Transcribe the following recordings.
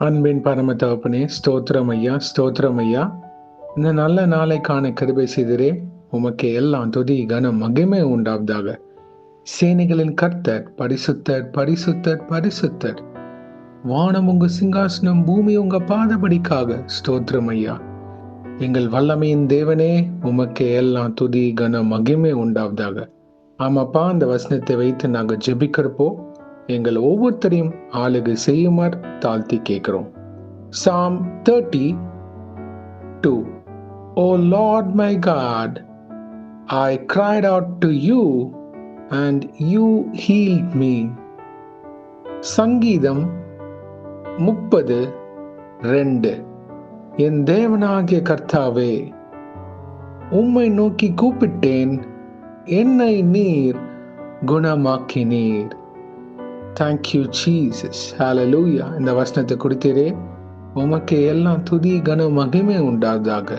அன்பின் பரம தகப்பனே, ஸ்தோத்திரம் ஐயா, ஸ்தோத்திரம் ஐயா. இந்த நல்ல நாளை காண கிருபை செய்திரே. உமக்கு எல்லாம் துதி கனம் மகிமை உண்டாவதாக. சேனைகளின் கர்த்தர் பரிசுத்தர், பரிசுத்தர், பரிசுத்தர். வானம் உங்க சிங்காசனம், பூமி உங்க பாதபடிக்காக. ஸ்தோத்திரம் ஐயா. எங்கள் வல்லமையின் தேவனே, உமக்கு எல்லாம் துதி கனம் மகிமை உண்டாவதாக. ஆமாப்பா, அந்த வசனத்தை வைத்து நாங்கள் ஜெபிக்கிறப்போ எங்கள் ஒவ்வொருத்தரையும் ஆளுகை செய்யுமாறு தாழ்த்தி கேட்கிறோம். Psalm 32. O Lord my God, I cried out to you and you healed me. சங்கீதம் 30:2. என் தேவனாகிய கர்த்தாவே, உம்மை நோக்கி கூப்பிட்டேன், என்னை நீர் குணமாக்கினீர். Thank you Jesus. ஹல்லேலூயா. இந்த வசனத்தை கொடுத்தீரே, உமக்கு எல்லாம் துதி கன மகிமை உண்டாவதாக.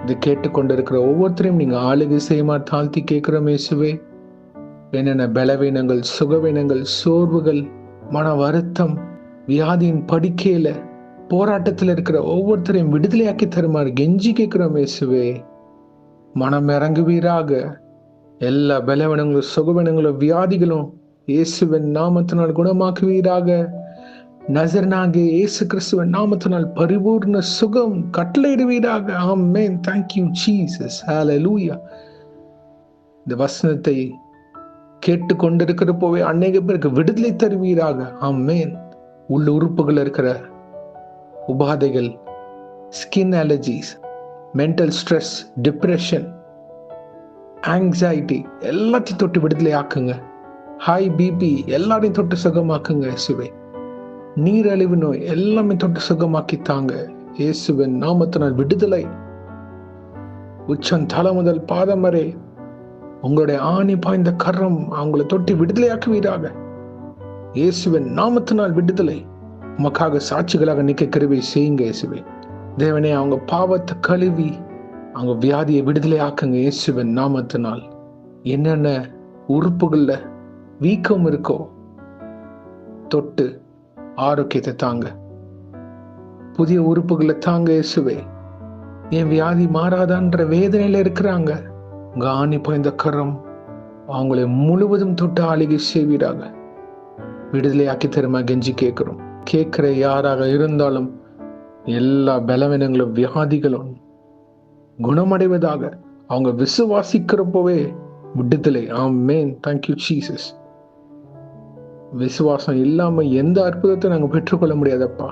இது கேட்டுக்கொண்டிருக்கிற ஒவ்வொருத்தரையும் நீங்க ஆளுகை செய்யுமாறு தாழ்த்தி கேட்கிறோம் இயேசுவே. என்னென்ன பலவீனங்கள், சுகவீனங்கள், சோர்வுகள், மன வருத்தம், வியாதியின் படுக்கையில போராட்டத்தில் இருக்கிற ஒவ்வொருத்தரையும் விடுதலையாக்கி தருமாறு கெஞ்சி கேட்கிறோம் இயேசுவே. மனம் இறங்குவீராக. எல்லா பலவீனங்களும், சுகவீனங்களும், வியாதிகளும் இயேசுவின் நாமத்தினால் குணமாக்குவீராக. நசரேயனாகிய இயேசு கிறிஸ்துவின் நாமத்தினால் பரிபூர்ண சுகம் கட்டளையிடுவீராக. ஆமென். Thank you Jesus. Hallelujah. இந்த வசனத்தை கேட்டுக்கொண்டிருக்கிறப்போவே அநேக பேருக்கு விடுதலை தருவீராக. ஆமென். உள்ள உறுப்புகள் இருக்கிற உபாதைகள், skin allergies, mental stress, depression, anxiety எல்லாத்தையும் தொட்டு விடுதலை ஆக்குங்க. ஹை பிபி எல்லாரையும் தொட்டு சுகமாக்குங்க இயேசுவே. நீரழிவு நோய் எல்லாமே தொட்டு சுகமாக்கி தாங்க இயேசுவின் நாமத்தினால் விடுதலை. உச்சம் தலை முதல் பாதம் வரை உங்களுடைய ஆணி பாய்ந்த கரம் அவங்களை தொட்டி விடுதலையாக்குவீராக. இயேசுவின் நாமத்தினால் விடுதலை. உமக்காக சாட்சிகளாக நிற்க கிருபை செய்யுங்க இயேசுவே. தேவனே, அவங்க பாவத்தை கழுவி அவங்க வியாதியை விடுதலை ஆக்குங்க இயேசுவின் நாமத்தினால். என்னென்ன உறுப்புகள்ல வீக்கம் இருக்கோ தொட்டு ஆரோக்கியத்தை தாங்க. புதிய உறுப்புகளை தாங்க இயேசுவே. என் வியாதி மாறாதான்ற வேதனையில இருக்கிறாங்க, உங்க ஆணி பாய்ந்த கரம் அவங்களை முழுவதும் தொட்டு ஆளுகை செய்வீராக. விடுதலையாக்கி தருமா கெஞ்சி கேட்கிறோம். கேட்கிற யாராக இருந்தாலும் எல்லா பலவீனங்களும், வியாதிகளும் குணமடைவதாக. அவங்க விசுவாசிக்கிறப்போவே விடுதலை. ஆமென். Thank you Jesus. விசுவாசம் இல்லாம எந்த அற்புதத்தை நாங்க பெற்றுக்கொள்ள முடியாதப்பா.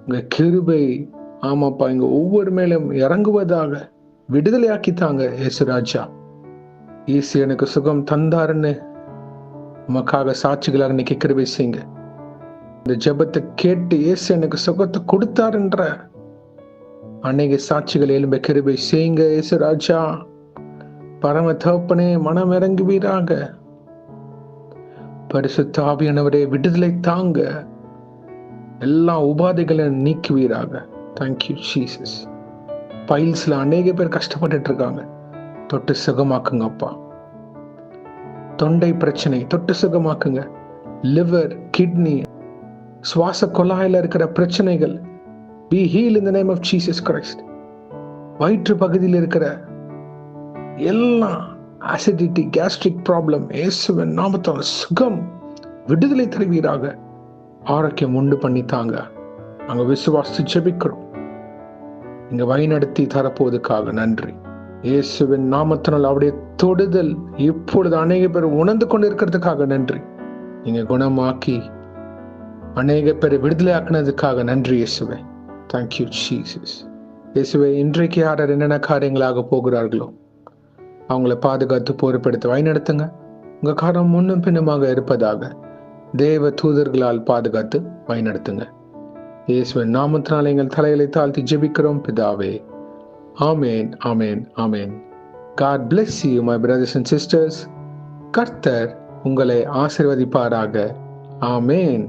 உங்க கிருபை, ஆமாப்பா, இங்க ஒவ்வொரு மேலும் இறங்குவதாக. விடுதலையாக்கி தாங்க இயேசுராஜா. இயேசு எனக்கு சுகம் தந்தாருன்னு உமக்காக சாட்சிகளாக இன்னைக்கு கிருபை செய்யுங்க. இந்த ஜெபத்தை கேட்டு இயேசு எனக்கு சுகத்தை கொடுத்தாருன்ற அநேக சாட்சிகள் எழும்ப கிருபை செய்யுங்க இயேசுராஜா. பரம தகப்பனே, மனம் இறங்குவீராக. பரிசுத்த ஆவியானவரே, விடுதலை தாங்க. எல்லா உபாதைகளை நீக்குவீராக. Thank you Jesus. பைல்ஸ்ல அநேக பேர் கஷ்டப்பட்டு இருக்காங்க, தொட்டு சுகமாக்குங்க அப்பா. தொண்டை பிரச்சனை தொட்டு சுகமாக்குங்க. லிவர், கிட்னி, சுவாச குழாயில இருக்கிற பிரச்சனைகள் be healed in the name of Jesus Christ. வயிற்று பகுதியில் இருக்கிற எல்லா அசிடிட்டி, கேஸ்ட்ரிக் ப்ராப்ளம் இயேசுவின் நாமத்தால் சுகம், விடுதலை தருவீராக. ஆரோக்கியம் உண்டு பண்ணித்தாங்க. நாங்க விசுவாசித்து ஜெபிக்கிறோம். இங்க வழிநடத்தி தரப்போவதற்காக நன்றி. இயேசுவின் நாமத்தினால் அவருடைய தொடுதல் இப்பொழுது அநேக பேர் உணர்ந்து கொண்டு இருக்கிறதுக்காக நன்றி. நீங்க குணமாக்கி அநேக பேரை விடுதலை ஆக்கினதுக்காக நன்றி இயேசுவே. Thank you Jesus. இயேசுவே, இன்றைக்கு யார் என்னென்ன காரியங்களாக போகிறார்களோ அவங்கள பாதுகாத்து பொறுப்படுத்த வழிநடத்துங்க. உங்க காரம் முன்னும் பின்னுமாக இருப்பதாக தேவ தூதர்களால் பாதுகாத்து வழிநடத்துங்க. இயேசுவின் நாமத்தினால் எங்கள் தலைகளை தாழ்த்தி ஜெபிக்கிறோம் பிதாவே. ஆமேன், ஆமேன், ஆமேன். God bless you my brothers and sisters. கர்த்தர் உங்களை ஆசீர்வதிப்பாராக. ஆமேன்.